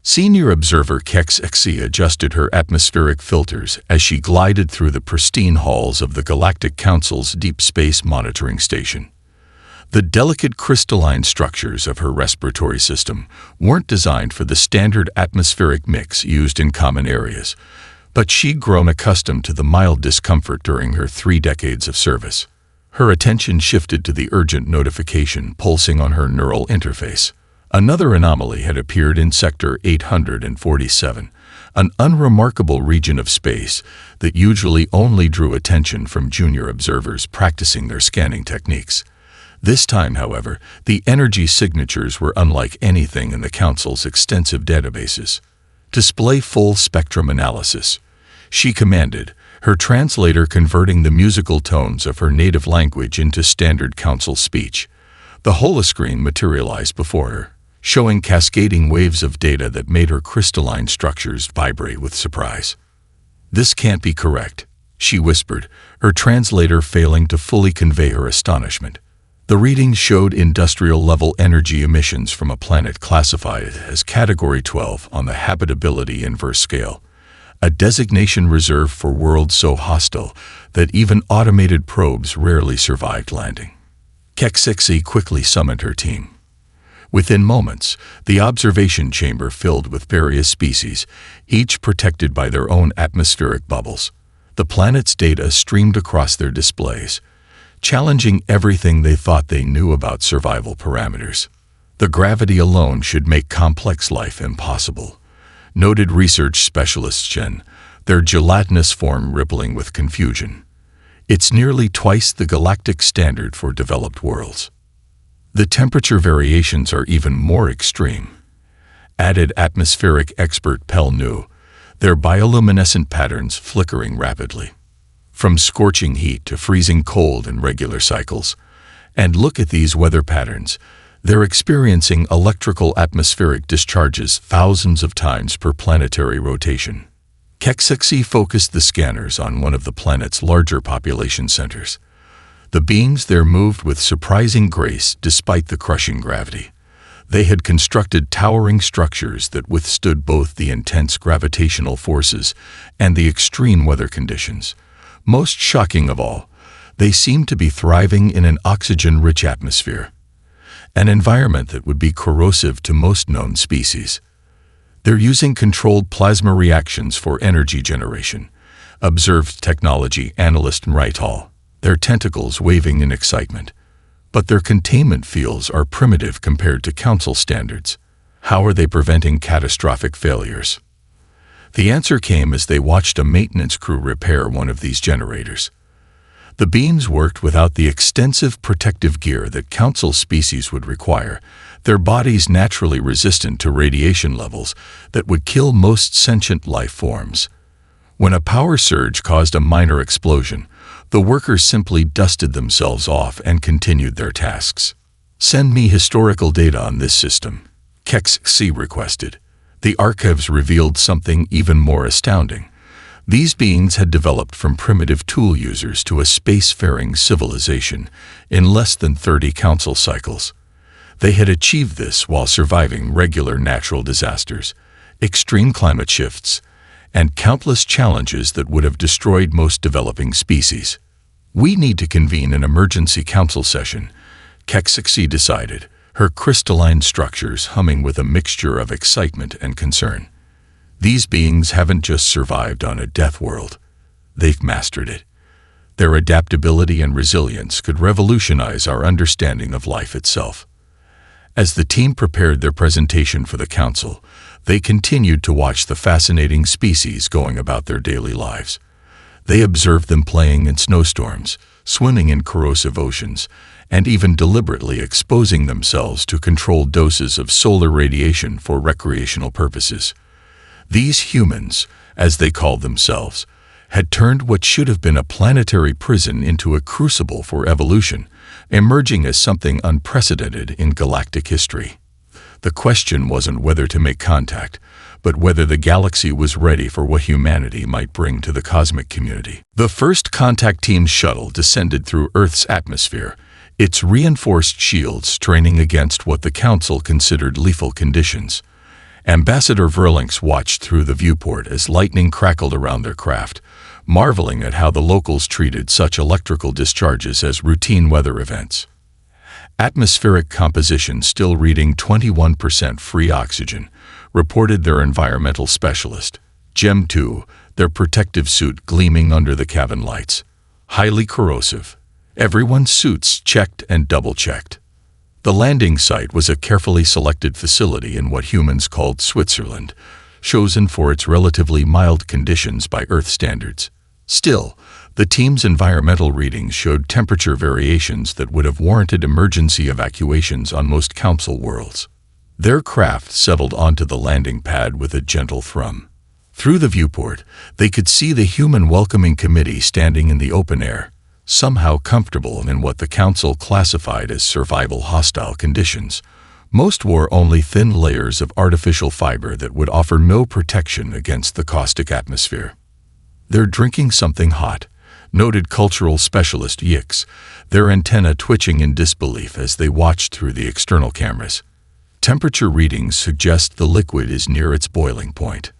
Senior observer HFY adjusted her atmospheric filters as she glided through the pristine halls of the Galactic Council's Deep Space Monitoring Station. The delicate crystalline structures of her respiratory system weren't designed for the standard atmospheric mix used in common areas, but she'd grown accustomed to the mild discomfort during her 3 decades of service. Her attention shifted to the urgent notification pulsing on her neural interface. Another anomaly had appeared in Sector 847, an unremarkable region of space that usually only drew attention from junior observers practicing their scanning techniques. This time, however, the energy signatures were unlike anything in the Council's extensive databases. Display full spectrum analysis, she commanded, her translator converting the musical tones of her native language into standard Council speech. The holoscreen materialized before her, showing cascading waves of data that made her crystalline structures vibrate with surprise. "This can't be correct," she whispered, her translator failing to fully convey her astonishment. The readings showed industrial-level energy emissions from a planet classified as Category 12 on the Habitability Inverse Scale, a designation reserved for worlds so hostile that even automated probes rarely survived landing. HFY quickly summoned her team. Within moments, the observation chamber filled with various species, each protected by their own atmospheric bubbles. The planet's data streamed across their displays, challenging everything they thought they knew about survival parameters. The gravity alone should make complex life impossible, noted research specialist Chen, their gelatinous form rippling with confusion. It's nearly twice the galactic standard for developed worlds. The temperature variations are even more extreme, added atmospheric expert Pell Nu, their bioluminescent patterns flickering rapidly. From scorching heat to freezing cold in regular cycles. And look at these weather patterns. They're experiencing electrical atmospheric discharges thousands of times per planetary rotation. HFY focused the scanners on one of the planet's larger population centers. The beings there moved with surprising grace despite the crushing gravity. They had constructed towering structures that withstood both the intense gravitational forces and the extreme weather conditions. Most shocking of all, they seemed to be thriving in an oxygen-rich atmosphere, an environment that would be corrosive to most known species. They're using controlled plasma reactions for energy generation, observed technology analyst Hall, their tentacles waving in excitement. But their containment fields are primitive compared to Council standards. How are they preventing catastrophic failures? The answer came as they watched a maintenance crew repair one of these generators. The beams worked without the extensive protective gear that Council species would require, their bodies naturally resistant to radiation levels that would kill most sentient life forms. When a power surge caused a minor explosion, the workers simply dusted themselves off and continued their tasks. "Send me historical data on this system," HFY requested. The archives revealed something even more astounding. These beings had developed from primitive tool users to a spacefaring civilization in less than 30 Council cycles. They had achieved this while surviving regular natural disasters, extreme climate shifts, and countless challenges that would have destroyed most developing species. "We need to convene an emergency council session," HFY decided, her crystalline structures humming with a mixture of excitement and concern. These beings haven't just survived on a death world. They've mastered it. Their adaptability and resilience could revolutionize our understanding of life itself. As the team prepared their presentation for the council, they continued to watch the fascinating species going about their daily lives. They observed them playing in snowstorms, swimming in corrosive oceans, and even deliberately exposing themselves to controlled doses of solar radiation for recreational purposes. These humans, as they called themselves, had turned what should have been a planetary prison into a crucible for evolution, emerging as something unprecedented in galactic history. The question wasn't whether to make contact, but whether the galaxy was ready for what humanity might bring to the cosmic community. The first contact team's shuttle descended through Earth's atmosphere, its reinforced shields straining against what the Council considered lethal conditions. Ambassador Verlinks watched through the viewport as lightning crackled around their craft, marveling at how the locals treated such electrical discharges as routine weather events. Atmospheric composition still reading 21% free oxygen, reported their environmental specialist. Gem 2, their protective suit gleaming under the cabin lights. Highly corrosive. Everyone's suits checked and double-checked. The landing site was a carefully selected facility in what humans called Switzerland, chosen for its relatively mild conditions by Earth standards. Still, the team's environmental readings showed temperature variations that would have warranted emergency evacuations on most Council worlds. Their craft settled onto the landing pad with a gentle thrum. Through the viewport, they could see the human welcoming committee standing in the open air, somehow comfortable in what the Council classified as survival hostile conditions. Most wore only thin layers of artificial fiber that would offer no protection against the caustic atmosphere. "They're drinking something hot," noted cultural specialist Yix, their antenna twitching in disbelief as they watched through the external cameras. Temperature readings suggest the liquid is near its boiling point.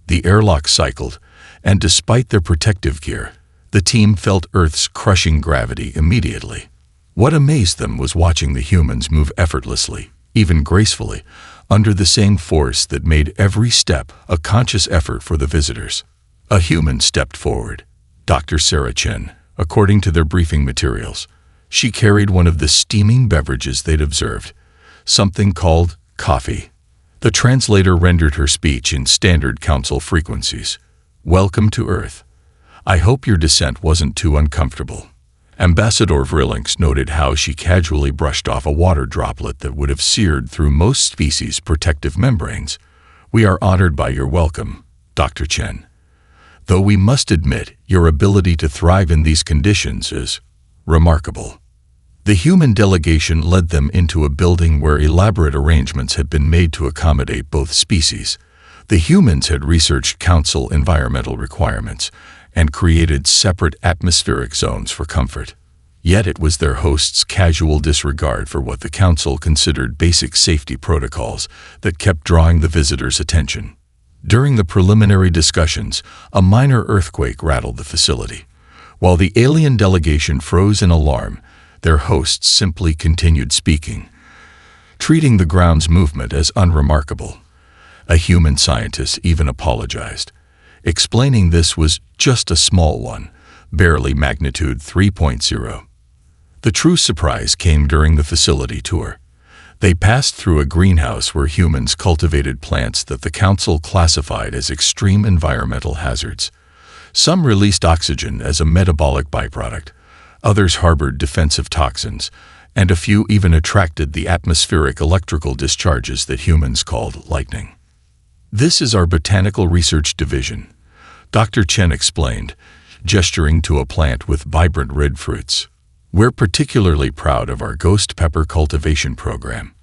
The airlock cycled, and despite their protective gear, the team felt Earth's crushing gravity immediately. What amazed them was watching the humans move effortlessly, even gracefully, under the same force that made every step a conscious effort for the visitors. A human stepped forward. Dr. Sarah Chen, according to their briefing materials. She carried one of the steaming beverages they'd observed, something called coffee. The translator rendered her speech in standard Council frequencies. "Welcome to Earth. I hope your descent wasn't too uncomfortable." Ambassador Verlinks noted how she casually brushed off a water droplet that would have seared through most species' protective membranes. "We are honored by your welcome, Dr. Chen. Though we must admit your ability to thrive in these conditions is remarkable." The human delegation led them into a building where elaborate arrangements had been made to accommodate both species. The humans had researched Council environmental requirements and created separate atmospheric zones for comfort. Yet it was their hosts' casual disregard for what the Council considered basic safety protocols that kept drawing the visitors' attention. During the preliminary discussions, a minor earthquake rattled the facility. While the alien delegation froze in alarm, their hosts simply continued speaking, treating the ground's movement as unremarkable. A human scientist even apologized, explaining this was just a small one, barely magnitude 3.0. The true surprise came during the facility tour. They passed through a greenhouse where humans cultivated plants that the Council classified as extreme environmental hazards. Some released oxygen as a metabolic byproduct, others harbored defensive toxins, and a few even attracted the atmospheric electrical discharges that humans called lightning. "This is our Botanical Research Division," Dr. Chen explained, gesturing to a plant with vibrant red fruits. "We're particularly proud of our ghost pepper cultivation program.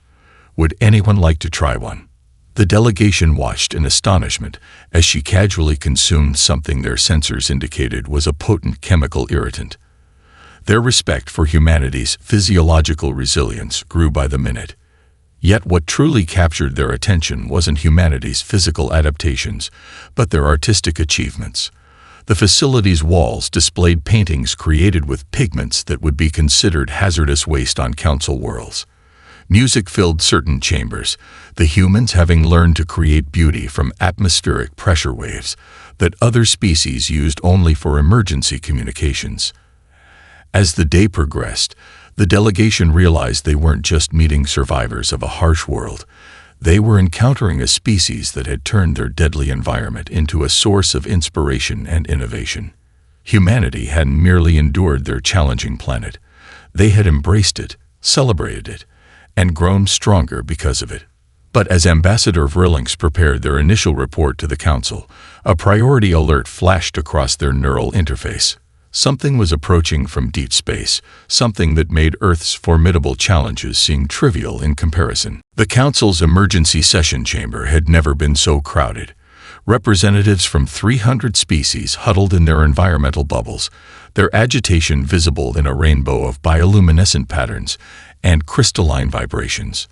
Would anyone like to try one?" The delegation watched in astonishment as she casually consumed something their sensors indicated was a potent chemical irritant. Their respect for humanity's physiological resilience grew by the minute. Yet what truly captured their attention wasn't humanity's physical adaptations, but their artistic achievements. The facility's walls displayed paintings created with pigments that would be considered hazardous waste on Council worlds. Music filled certain chambers, the humans having learned to create beauty from atmospheric pressure waves that other species used only for emergency communications. As the day progressed, the delegation realized they weren't just meeting survivors of a harsh world. They were encountering a species that had turned their deadly environment into a source of inspiration and innovation. Humanity hadn't merely endured their challenging planet. They had embraced it, celebrated it, and grown stronger because of it. But as Ambassador Verlinks prepared their initial report to the Council, a priority alert flashed across their neural interface. Something was approaching from deep space, something that made Earth's formidable challenges seem trivial in comparison. The Council's emergency session chamber had never been so crowded. Representatives from 300 species huddled in their environmental bubbles, their agitation visible in a rainbow of bioluminescent patterns and crystalline vibrations.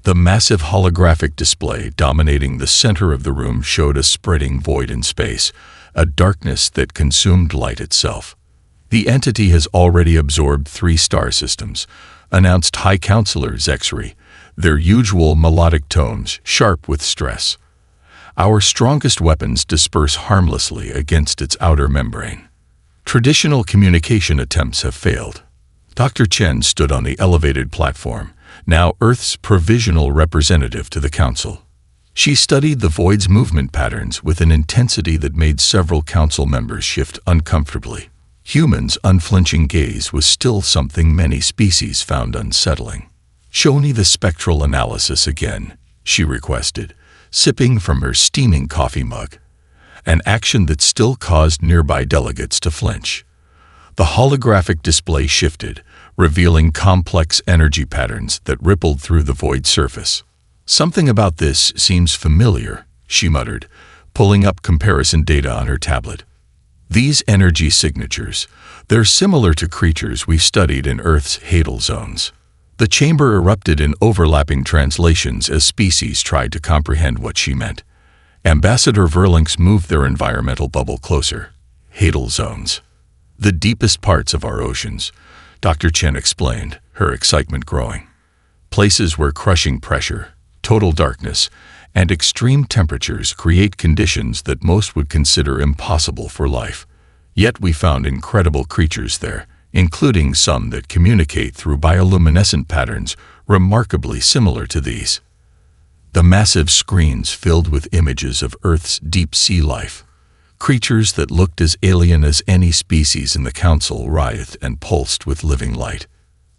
The massive holographic display dominating the center of the room showed a spreading void in space, a darkness that consumed light itself. "The entity has already absorbed 3 star systems," announced High Counselor Zexri, their usual melodic tones sharp with stress. "Our strongest weapons disperse harmlessly against its outer membrane. Traditional communication attempts have failed." Dr. Chen stood on the elevated platform, now Earth's provisional representative to the Council. She studied the void's movement patterns with an intensity that made several Council members shift uncomfortably. Humans' unflinching gaze was still something many species found unsettling. "Show me the spectral analysis again," she requested, sipping from her steaming coffee mug, an action that still caused nearby delegates to flinch. The holographic display shifted, revealing complex energy patterns that rippled through the void surface. "Something about this seems familiar," she muttered, pulling up comparison data on her tablet. "These energy signatures, they're similar to creatures we've studied in Earth's Hadal zones." The chamber erupted in overlapping translations as species tried to comprehend what she meant. Ambassador Verlinks moved their environmental bubble closer. "Hadal zones. The deepest parts of our oceans," Dr. Chen explained, her excitement growing. "Places where crushing pressure, total darkness, and extreme temperatures create conditions that most would consider impossible for life. Yet we found incredible creatures there, including some that communicate through bioluminescent patterns remarkably similar to these." The massive screens filled with images of Earth's deep-sea life. Creatures that looked as alien as any species in the Council writhed and pulsed with living light.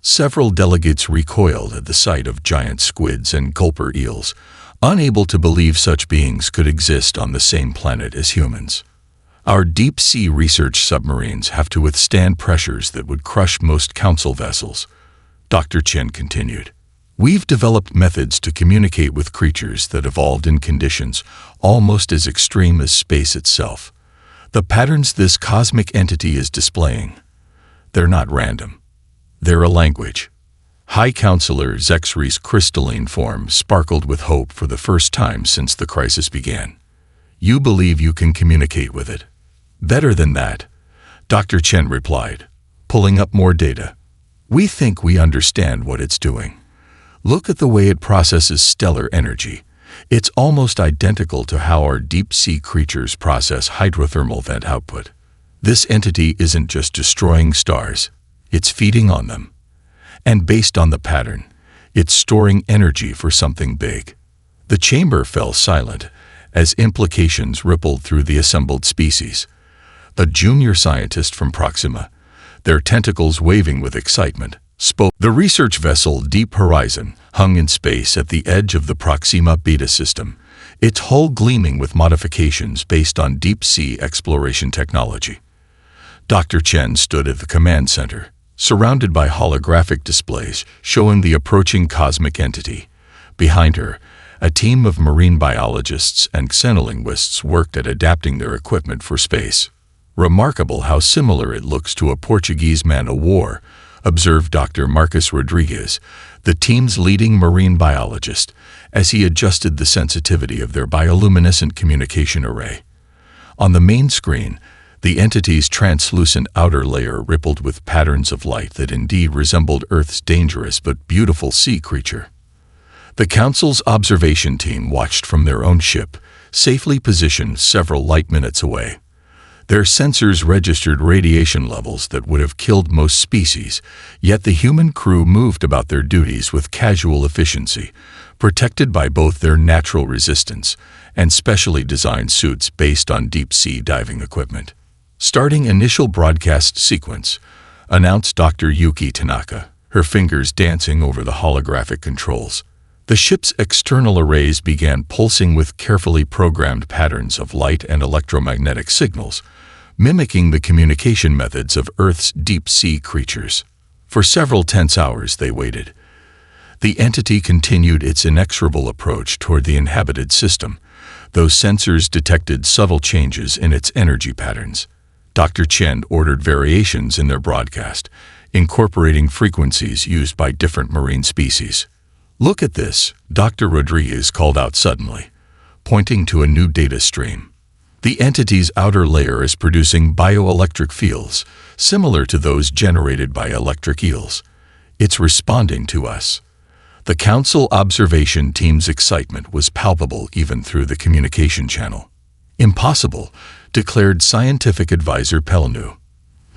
Several delegates recoiled at the sight of giant squids and gulper eels, unable to believe such beings could exist on the same planet as humans. "Our deep-sea research submarines have to withstand pressures that would crush most Council vessels," Dr. Chen continued. "We've developed methods to communicate with creatures that evolved in conditions almost as extreme as space itself. The patterns this cosmic entity is displaying, they're not random. They're a language." High Counselor Zexri's crystalline form sparkled with hope for the first time since the crisis began. "You believe you can communicate with it?" "Better than that," Dr. Chen replied, pulling up more data. "We think we understand what it's doing. Look at the way it processes stellar energy. It's almost identical to how our deep-sea creatures process hydrothermal vent output. This entity isn't just destroying stars, it's feeding on them. And based on the pattern, it's storing energy for something big." The chamber fell silent as implications rippled through the assembled species. A junior scientist from Proxima, their tentacles waving with excitement, spoke. The research vessel Deep Horizon hung in space at the edge of the Proxima Beta system, its hull gleaming with modifications based on deep-sea exploration technology. Dr. Chen stood at the command center, surrounded by holographic displays showing the approaching cosmic entity. Behind her, a team of marine biologists and xenolinguists worked at adapting their equipment for space. "Remarkable how similar it looks to a Portuguese man-o-war," observed Dr. Marcus Rodriguez, the team's leading marine biologist, as he adjusted the sensitivity of their bioluminescent communication array. On the main screen, the entity's translucent outer layer rippled with patterns of light that indeed resembled Earth's dangerous but beautiful sea creature. The Council's observation team watched from their own ship, safely positioned several light minutes away. Their sensors registered radiation levels that would have killed most species, yet the human crew moved about their duties with casual efficiency, protected by both their natural resistance and specially designed suits based on deep-sea diving equipment. "Starting initial broadcast sequence," announced Dr. Yuki Tanaka, her fingers dancing over the holographic controls. The ship's external arrays began pulsing with carefully programmed patterns of light and electromagnetic signals, mimicking the communication methods of Earth's deep-sea creatures. For several tense hours they waited. The entity continued its inexorable approach toward the inhabited system, though sensors detected subtle changes in its energy patterns. Dr. Chen ordered variations in their broadcast, incorporating frequencies used by different marine species. "Look at this," Dr. Rodriguez called out suddenly, pointing to a new data stream. The entity's outer layer is producing bioelectric fields, similar to those generated by electric eels. It's responding to us. The Council observation team's excitement was palpable even through the communication channel. "Impossible," declared scientific advisor Pelnu.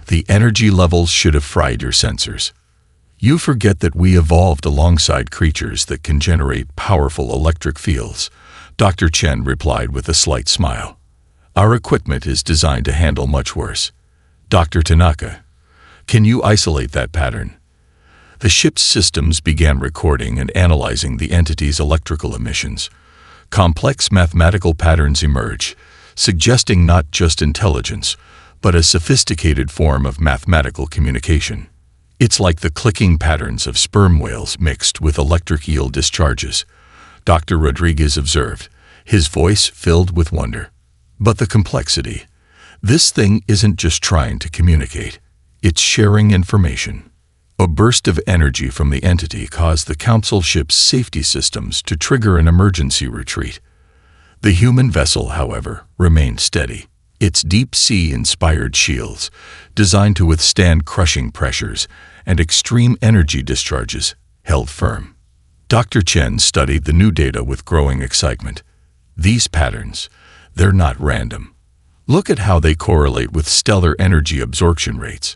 "The energy levels should have fried your sensors." "You forget that we evolved alongside creatures that can generate powerful electric fields," Dr. Chen replied with a slight smile. "Our equipment is designed to handle much worse." "Dr. Tanaka, can you isolate that pattern?" The ship's systems began recording and analyzing the entity's electrical emissions. Complex mathematical patterns emerge, suggesting not just intelligence, but a sophisticated form of mathematical communication. "It's like the clicking patterns of sperm whales mixed with electric eel discharges," Dr. Rodriguez observed, his voice filled with wonder. "But the complexity. This thing isn't just trying to communicate. It's sharing information." A burst of energy from the entity caused the Council ship's safety systems to trigger an emergency retreat. The human vessel, however, remained steady. Its deep-sea-inspired shields, designed to withstand crushing pressures and extreme energy discharges, held firm. Dr. Chen studied the new data with growing excitement. "These patterns, they're not random. Look at how they correlate with stellar energy absorption rates.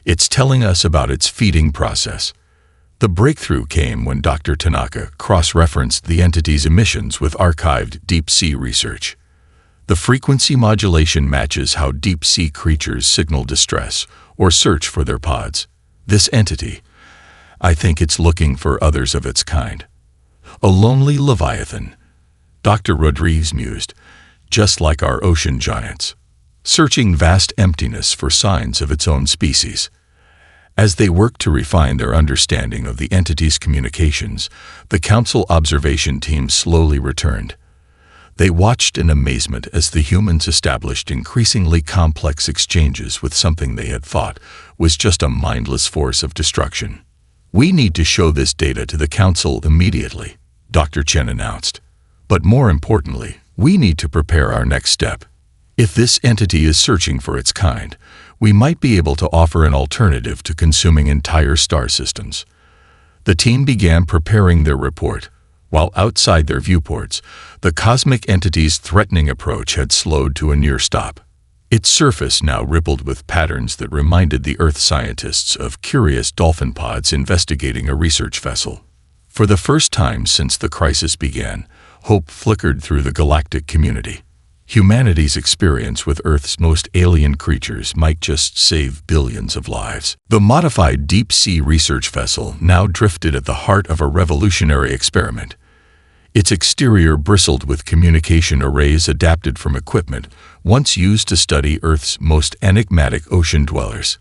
It's telling us about its feeding process." The breakthrough came when Dr. Tanaka cross-referenced the entity's emissions with archived deep-sea research. The frequency modulation matches how deep-sea creatures signal distress or search for their pods. "This entity, I think it's looking for others of its kind. A lonely leviathan," Dr. Rodriguez mused, "just like our ocean giants, searching vast emptiness for signs of its own species." As they worked to refine their understanding of the entity's communications, the Council observation team slowly returned. They watched in amazement as the humans established increasingly complex exchanges with something they had thought was just a mindless force of destruction. "We need to show this data to the Council immediately," Dr. Chen announced. "But more importantly, we need to prepare our next step. If this entity is searching for its kind, we might be able to offer an alternative to consuming entire star systems." The team began preparing their report. While outside their viewports, the cosmic entity's threatening approach had slowed to a near stop. Its surface now rippled with patterns that reminded the Earth scientists of curious dolphin pods investigating a research vessel. For the first time since the crisis began, hope flickered through the galactic community. Humanity's experience with Earth's most alien creatures might just save billions of lives. The modified deep-sea research vessel now drifted at the heart of a revolutionary experiment. Its exterior bristled with communication arrays adapted from equipment once used to study Earth's most enigmatic ocean dwellers.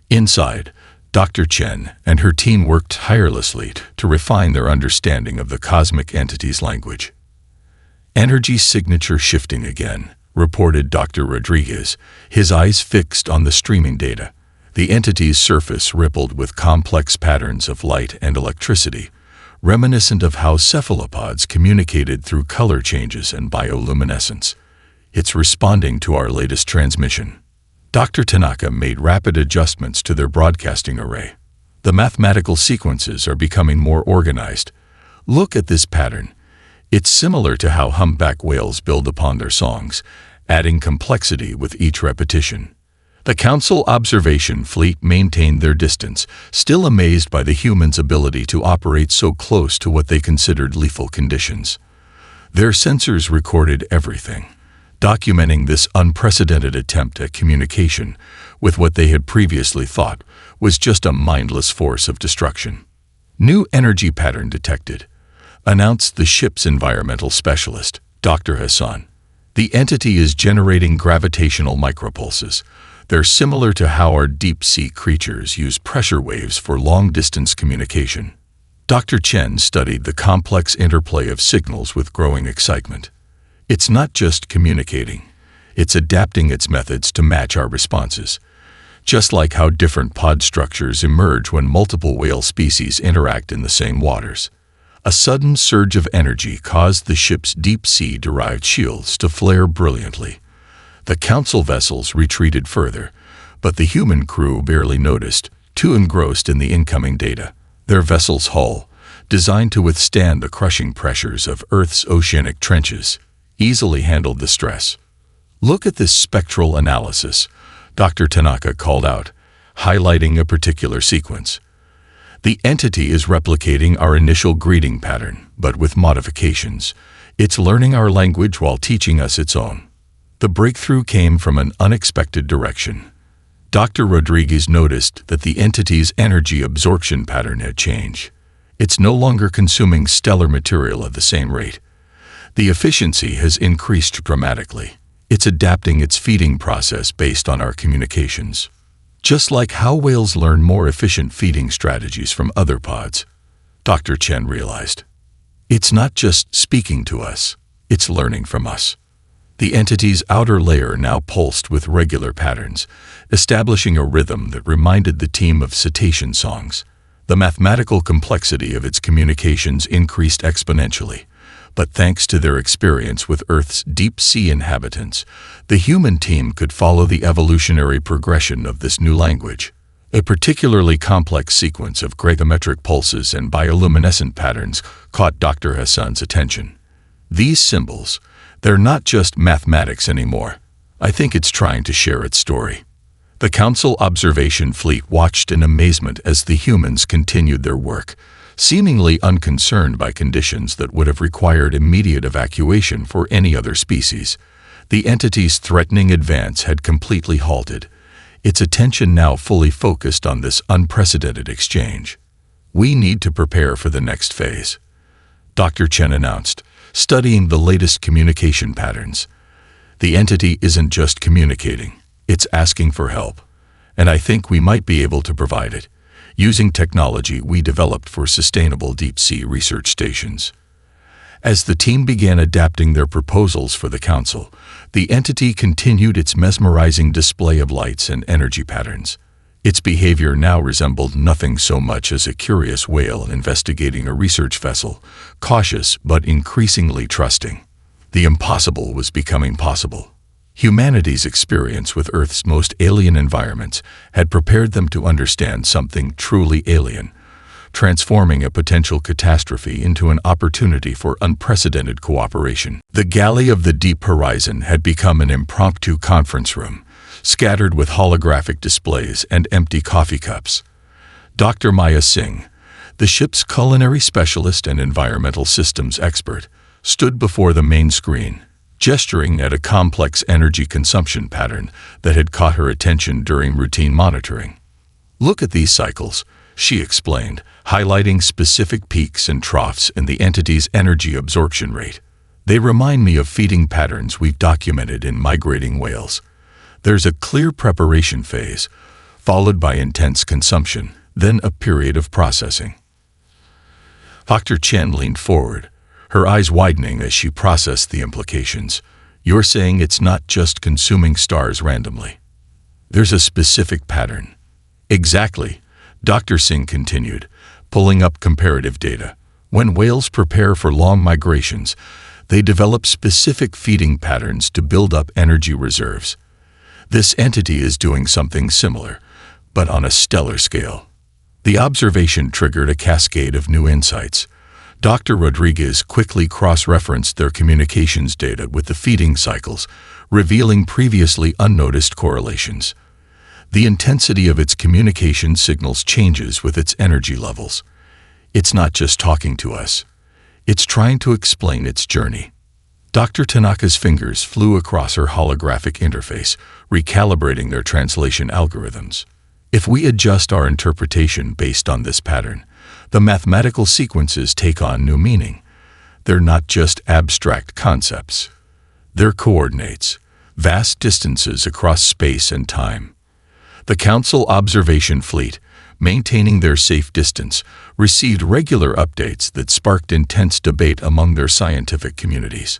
Inside, Dr. Chen and her team worked tirelessly to refine their understanding of the cosmic entity's language. "Energy signature shifting again," reported Dr. Rodriguez, his eyes fixed on the streaming data. The entity's surface rippled with complex patterns of light and electricity, reminiscent of how cephalopods communicated through color changes and bioluminescence. "It's responding to our latest transmission." Dr. Tanaka made rapid adjustments to their broadcasting array. "The mathematical sequences are becoming more organized. Look at this pattern. It's similar to how humpback whales build upon their songs, adding complexity with each repetition." The Council observation fleet maintained their distance, still amazed by the humans' ability to operate so close to what they considered lethal conditions. Their sensors recorded everything, documenting this unprecedented attempt at communication with what they had previously thought was just a mindless force of destruction. "New energy pattern detected," announced the ship's environmental specialist, Dr. Hassan. "The entity is generating gravitational micropulses. They're similar to how our deep-sea creatures use pressure waves for long-distance communication." Dr. Chen studied the complex interplay of signals with growing excitement. "It's not just communicating. It's adapting its methods to match our responses. Just like how different pod structures emerge when multiple whale species interact in the same waters. A sudden surge of energy caused the ship's deep-sea-derived shields to flare brilliantly. The Council vessels retreated further, but the human crew barely noticed, too engrossed in the incoming data. Their vessel's hull, designed to withstand the crushing pressures of Earth's oceanic trenches, easily handled the stress. "Look at this spectral analysis," Dr. Tanaka called out, highlighting a particular sequence. "The entity is replicating our initial greeting pattern, but with modifications. It's learning our language while teaching us its own." The breakthrough came from an unexpected direction. Dr. Rodriguez noticed that the entity's energy absorption pattern had changed. It's no longer consuming stellar material at the same rate. The efficiency has increased dramatically. It's adapting its feeding process based on our communications. Just like how whales learn more efficient feeding strategies from other pods, Dr. Chen realized. It's not just speaking to us, it's learning from us. The entity's outer layer now pulsed with regular patterns, establishing a rhythm that reminded the team of cetacean songs. The mathematical complexity of its communications increased exponentially, but thanks to their experience with Earth's deep-sea inhabitants, the human team could follow the evolutionary progression of this new language. A particularly complex sequence of gravimetric pulses and bioluminescent patterns caught Dr. Hassan's attention. These symbols, they're not just mathematics anymore. I think it's trying to share its story. The Council observation fleet watched in amazement as the humans continued their work, seemingly unconcerned by conditions that would have required immediate evacuation for any other species. The entity's threatening advance had completely halted, its attention now fully focused on this unprecedented exchange. "We need to prepare for the next phase," Dr. Chen announced, studying the latest communication patterns. "The entity isn't just communicating, it's asking for help, and I think we might be able to provide it, using technology we developed for sustainable deep-sea research stations." As the team began adapting their proposals for the Council, the entity continued its mesmerizing display of lights and energy patterns. Its behavior now resembled nothing so much as a curious whale investigating a research vessel, cautious but increasingly trusting. The impossible was becoming possible. Humanity's experience with Earth's most alien environments had prepared them to understand something truly alien, transforming a potential catastrophe into an opportunity for unprecedented cooperation. The galley of the deep horizon had become an impromptu conference room, scattered with holographic displays and empty coffee cups. Dr. Maya Singh, the ship's culinary specialist and environmental systems expert, stood before the main screen, gesturing at a complex energy consumption pattern that had caught her attention during routine monitoring. "Look at these cycles," she explained, highlighting specific peaks and troughs in the entity's energy absorption rate. "They remind me of feeding patterns we've documented in migrating whales. There's a clear preparation phase, followed by intense consumption, then a period of processing." Dr. Chen leaned forward, her eyes widening as she processed the implications. "You're saying it's not just consuming stars randomly. There's a specific pattern." "Exactly," Dr. Singh continued, pulling up comparative data. "When whales prepare for long migrations, they develop specific feeding patterns to build up energy reserves. This entity is doing something similar, but on a stellar scale." The observation triggered a cascade of new insights. Dr. Rodriguez quickly cross-referenced their communications data with the feeding cycles, revealing previously unnoticed correlations. The intensity of its communication signals changes with its energy levels. It's not just talking to us. It's trying to explain its journey. Dr. Tanaka's fingers flew across her holographic interface, recalibrating their translation algorithms. If we adjust our interpretation based on this pattern, the mathematical sequences take on new meaning. They're not just abstract concepts. They're coordinates, vast distances across space and time. The Council observation fleet, maintaining their safe distance, received regular updates that sparked intense debate among their scientific communities.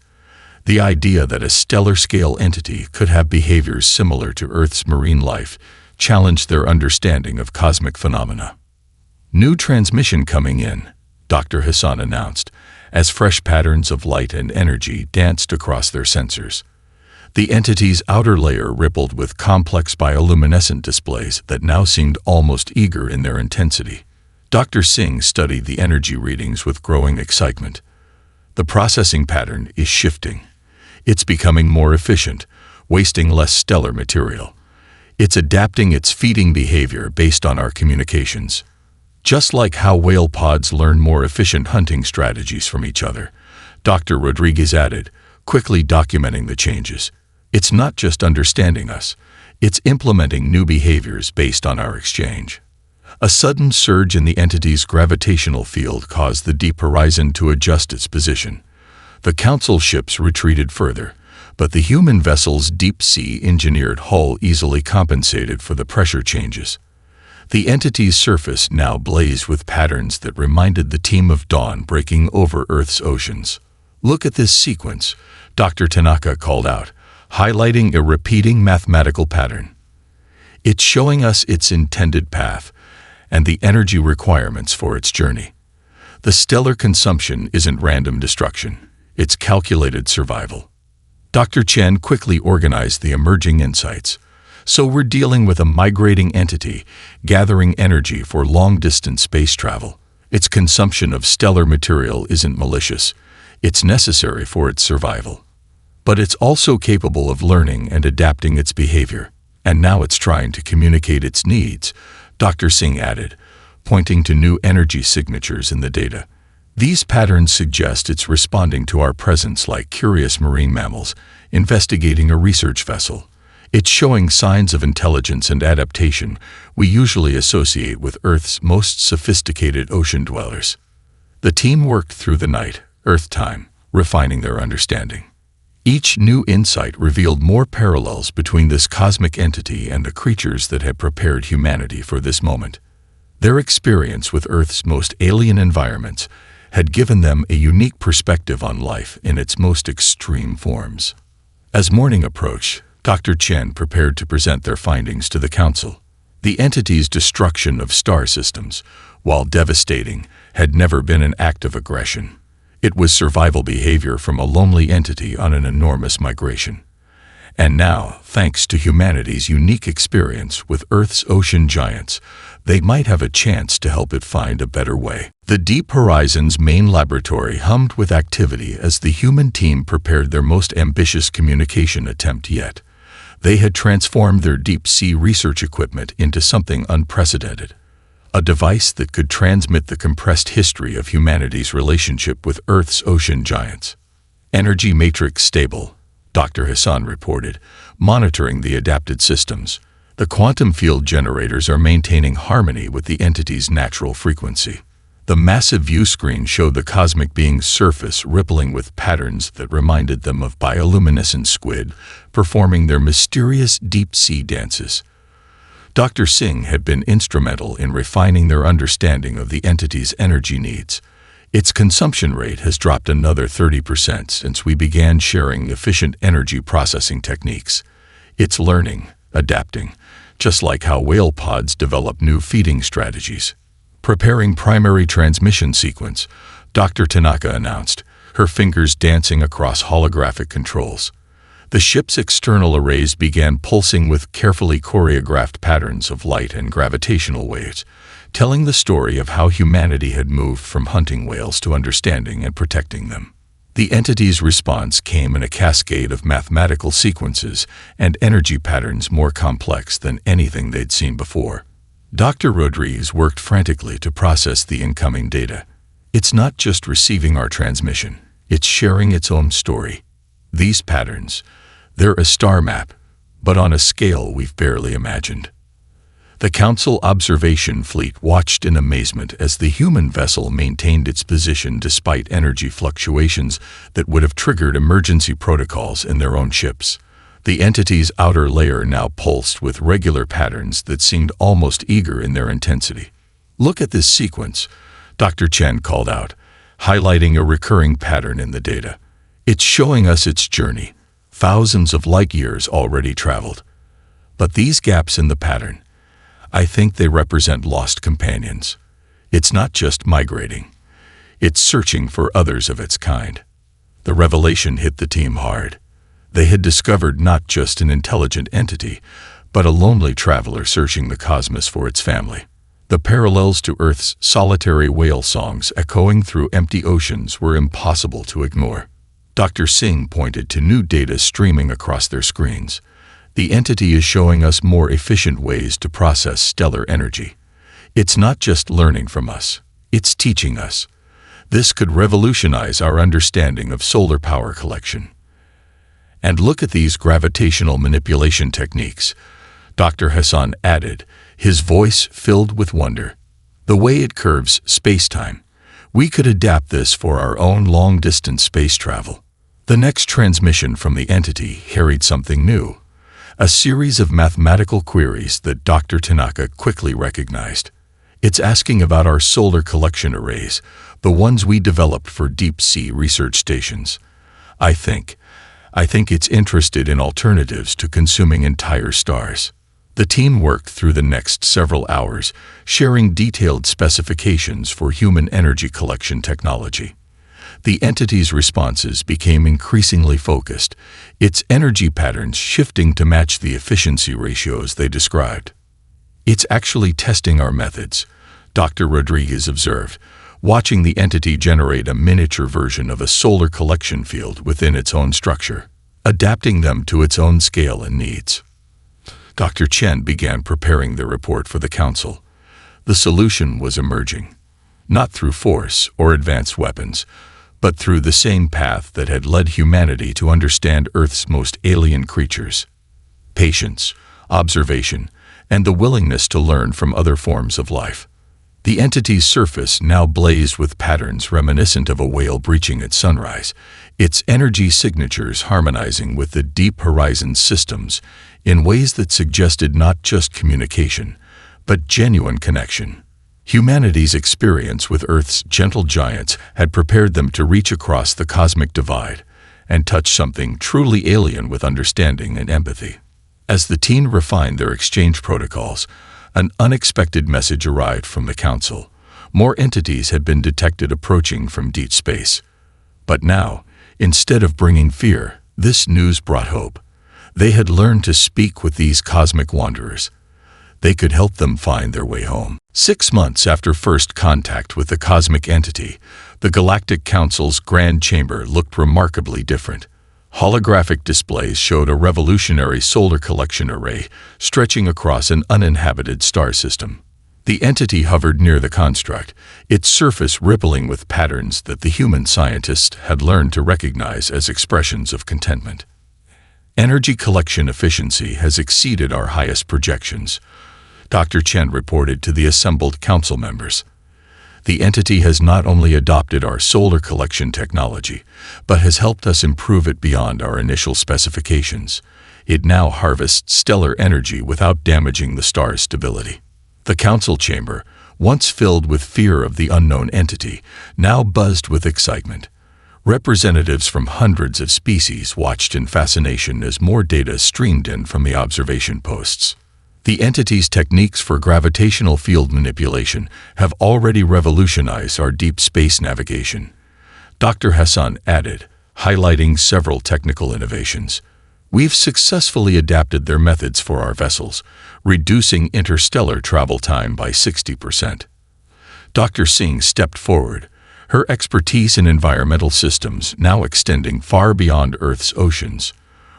The idea that a stellar-scale entity could have behaviors similar to Earth's marine life challenged their understanding of cosmic phenomena. "New transmission coming in," Dr. Hassan announced, as fresh patterns of light and energy danced across their sensors. The entity's outer layer rippled with complex bioluminescent displays that now seemed almost eager in their intensity. Dr. Singh studied the energy readings with growing excitement. The processing pattern is shifting. It's becoming more efficient, wasting less stellar material. It's adapting its feeding behavior based on our communications. Just like how whale pods learn more efficient hunting strategies from each other, Dr. Rodriguez added, quickly documenting the changes. It's not just understanding us, it's implementing new behaviors based on our exchange. A sudden surge in the entity's gravitational field caused the deep horizon to adjust its position. The Council ships retreated further, but the human vessel's deep-sea engineered hull easily compensated for the pressure changes. The entity's surface now blazed with patterns that reminded the team of dawn breaking over Earth's oceans. "Look at this sequence," Dr. Tanaka called out, highlighting a repeating mathematical pattern. "It's showing us its intended path and the energy requirements for its journey. The stellar consumption isn't random destruction, it's calculated survival." Dr. Chen quickly organized the emerging insights. "So we're dealing with a migrating entity, gathering energy for long-distance space travel. Its consumption of stellar material isn't malicious, it's necessary for its survival. But it's also capable of learning and adapting its behavior, and now it's trying to communicate its needs," Dr. Singh added, pointing to new energy signatures in the data. "These patterns suggest it's responding to our presence like curious marine mammals, investigating a research vessel. It's showing signs of intelligence and adaptation we usually associate with Earth's most sophisticated ocean dwellers." The team worked through the night, Earth time, refining their understanding. Each new insight revealed more parallels between this cosmic entity and the creatures that had prepared humanity for this moment. Their experience with Earth's most alien environments had given them a unique perspective on life in its most extreme forms. As morning approached, Dr. Chen prepared to present their findings to the Council. The entity's destruction of star systems, while devastating, had never been an act of aggression. It was survival behavior from a lonely entity on an enormous migration. And now, thanks to humanity's unique experience with Earth's ocean giants, they might have a chance to help it find a better way. The Deep Horizon's main laboratory hummed with activity as the human team prepared their most ambitious communication attempt yet. They had transformed their deep-sea research equipment into something unprecedented. A device that could transmit the compressed history of humanity's relationship with Earth's ocean giants. "Energy matrix stable," Dr. Hassan reported, monitoring the adapted systems. "The quantum field generators are maintaining harmony with the entity's natural frequency." The massive view screen showed the cosmic being's surface rippling with patterns that reminded them of bioluminescent squid performing their mysterious deep-sea dances. Dr. Singh had been instrumental in refining their understanding of the entity's energy needs. Its consumption rate has dropped another 30% since we began sharing efficient energy processing techniques. It's learning, adapting, just like how whale pods develop new feeding strategies. "Preparing primary transmission sequence," Dr. Tanaka announced, her fingers dancing across holographic controls. The ship's external arrays began pulsing with carefully choreographed patterns of light and gravitational waves, telling the story of how humanity had moved from hunting whales to understanding and protecting them. The entity's response came in a cascade of mathematical sequences and energy patterns more complex than anything they'd seen before. Dr. Rodriguez worked frantically to process the incoming data. "It's not just receiving our transmission, it's sharing its own story. These patterns, they're a star map, but on a scale we've barely imagined." The Council observation fleet watched in amazement as the human vessel maintained its position despite energy fluctuations that would have triggered emergency protocols in their own ships. The entity's outer layer now pulsed with regular patterns that seemed almost eager in their intensity. "Look at this sequence," Dr. Chen called out, highlighting a recurring pattern in the data. "It's showing us its journey, thousands of light years already traveled. But these gaps in the pattern, I think they represent lost companions. It's not just migrating. It's searching for others of its kind. The revelation hit the team hard. They had discovered not just an intelligent entity, but a lonely traveler searching the cosmos for its family. The parallels to Earth's solitary whale songs echoing through empty oceans were impossible to ignore. Dr. Singh pointed to new data streaming across their screens. The entity is showing us more efficient ways to process stellar energy. It's not just learning from us, it's teaching us. This could revolutionize our understanding of solar power collection. And look at these gravitational manipulation techniques, Dr. Hassan added, his voice filled with wonder. The way it curves space-time. We could adapt this for our own long-distance space travel. The next transmission from the entity carried something new, a series of mathematical queries that Dr. Tanaka quickly recognized. It's asking about our solar collection arrays, the ones we developed for deep-sea research stations. I think it's interested in alternatives to consuming entire stars. The team worked through the next several hours, sharing detailed specifications for human energy collection technology. The entity's responses became increasingly focused, its energy patterns shifting to match the efficiency ratios they described. It's actually testing our methods, Dr. Rodriguez observed, watching the entity generate a miniature version of a solar collection field within its own structure, adapting them to its own scale and needs. Dr. Chen began preparing the report for the council. The solution was emerging, not through force or advanced weapons, but through the same path that had led humanity to understand Earth's most alien creatures: patience, observation, and the willingness to learn from other forms of life. The entity's surface now blazed with patterns reminiscent of a whale breaching at sunrise, its energy signatures harmonizing with the deep horizon systems in ways that suggested not just communication, but genuine connection. Humanity's experience with Earth's gentle giants had prepared them to reach across the cosmic divide and touch something truly alien with understanding and empathy. As the team refined their exchange protocols, an unexpected message arrived from the Council. More entities had been detected approaching from deep space. But now, instead of bringing fear, this news brought hope. They had learned to speak with these cosmic wanderers. They could help them find their way home. 6 months after first contact with the cosmic entity, the Galactic Council's Grand Chamber looked remarkably different. Holographic displays showed a revolutionary solar collection array stretching across an uninhabited star system. The entity hovered near the construct, its surface rippling with patterns that the human scientists had learned to recognize as expressions of contentment. Energy collection efficiency has exceeded our highest projections, Dr. Chen reported to the assembled council members. The entity has not only adopted our solar collection technology, but has helped us improve it beyond our initial specifications. It now harvests stellar energy without damaging the star's stability. The council chamber, once filled with fear of the unknown entity, now buzzed with excitement. Representatives from hundreds of species watched in fascination as more data streamed in from the observation posts. The entity's techniques for gravitational field manipulation have already revolutionized our deep space navigation, Dr. Hassan added, highlighting several technical innovations. We've successfully adapted their methods for our vessels, reducing interstellar travel time by 60%. Dr. Singh stepped forward, her expertise in environmental systems now extending far beyond Earth's oceans.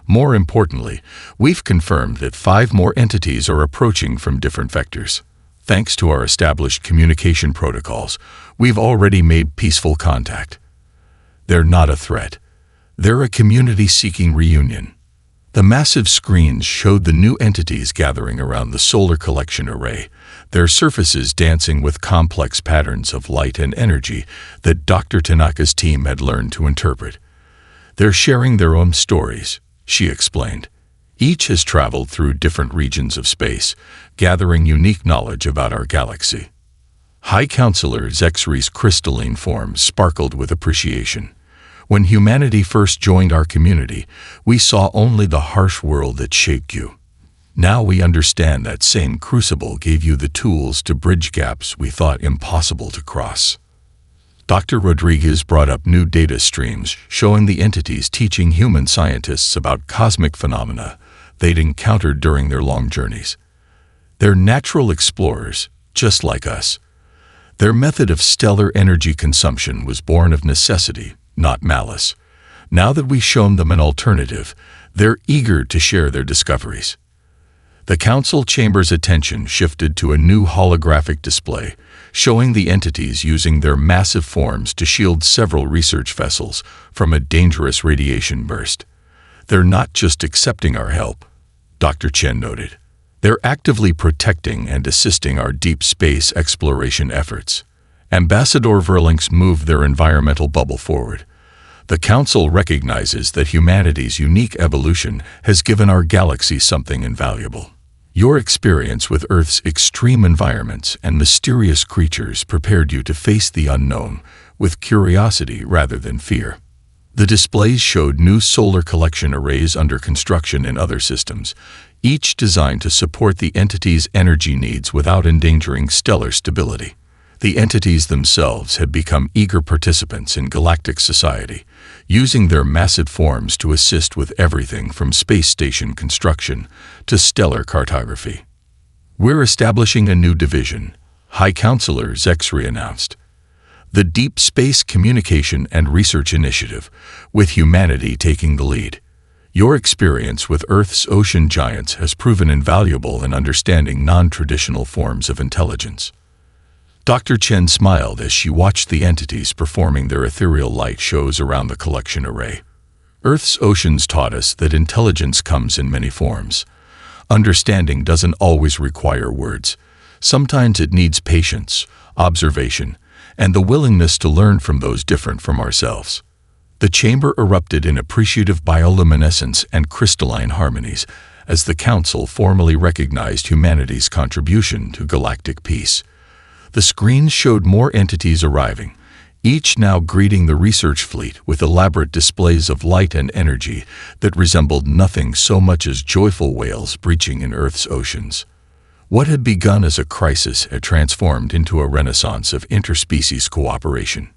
More importantly, we've confirmed that 5 more entities are approaching from different vectors. Thanks to our established communication protocols, we've already made peaceful contact. They're not a threat. They're a community-seeking reunion. The massive screens showed the new entities gathering around the solar collection array, their surfaces dancing with complex patterns of light and energy that Dr. Tanaka's team had learned to interpret. They're sharing their own stories, she explained. Each has traveled through different regions of space, gathering unique knowledge about our galaxy. High Counselor Zexri's crystalline form sparkled with appreciation. When humanity first joined our community, we saw only the harsh world that shaped you. Now we understand that same crucible gave you the tools to bridge gaps we thought impossible to cross. Dr. Rodriguez brought up new data streams showing the entities teaching human scientists about cosmic phenomena they'd encountered during their long journeys. They're natural explorers, just like us. Their method of stellar energy consumption was born of necessity, not malice. Now that we've shown them an alternative, they're eager to share their discoveries. The council chamber's attention shifted to a new holographic display, showing the entities using their massive forms to shield several research vessels from a dangerous radiation burst. They're not just accepting our help, Dr. Chen noted. They're actively protecting and assisting our deep space exploration efforts. Ambassador Verlink's moved their environmental bubble forward. The Council recognizes that humanity's unique evolution has given our galaxy something invaluable. Your experience with Earth's extreme environments and mysterious creatures prepared you to face the unknown with curiosity rather than fear. The displays showed new solar collection arrays under construction in other systems, each designed to support the entity's energy needs without endangering stellar stability. The entities themselves had become eager participants in galactic society, using their massive forms to assist with everything from space station construction to stellar cartography. We're establishing a new division, High Counselor Zexri announced. The Deep Space Communication and Research Initiative, with humanity taking the lead. Your experience with Earth's ocean giants has proven invaluable in understanding non-traditional forms of intelligence. Dr. Chen smiled as she watched the entities performing their ethereal light shows around the collection array. Earth's oceans taught us that intelligence comes in many forms. Understanding doesn't always require words. Sometimes it needs patience, observation, and the willingness to learn from those different from ourselves. The chamber erupted in appreciative bioluminescence and crystalline harmonies as the Council formally recognized humanity's contribution to galactic peace. The screens showed more entities arriving, each now greeting the research fleet with elaborate displays of light and energy that resembled nothing so much as joyful whales breaching in Earth's oceans. What had begun as a crisis had transformed into a renaissance of interspecies cooperation.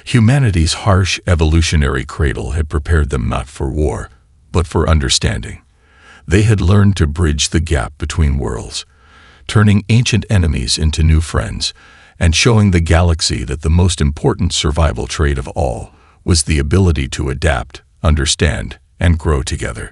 Humanity's harsh evolutionary cradle had prepared them not for war, but for understanding. They had learned to bridge the gap between worlds, turning ancient enemies into new friends, and showing the galaxy that the most important survival trait of all was the ability to adapt, understand, and grow together.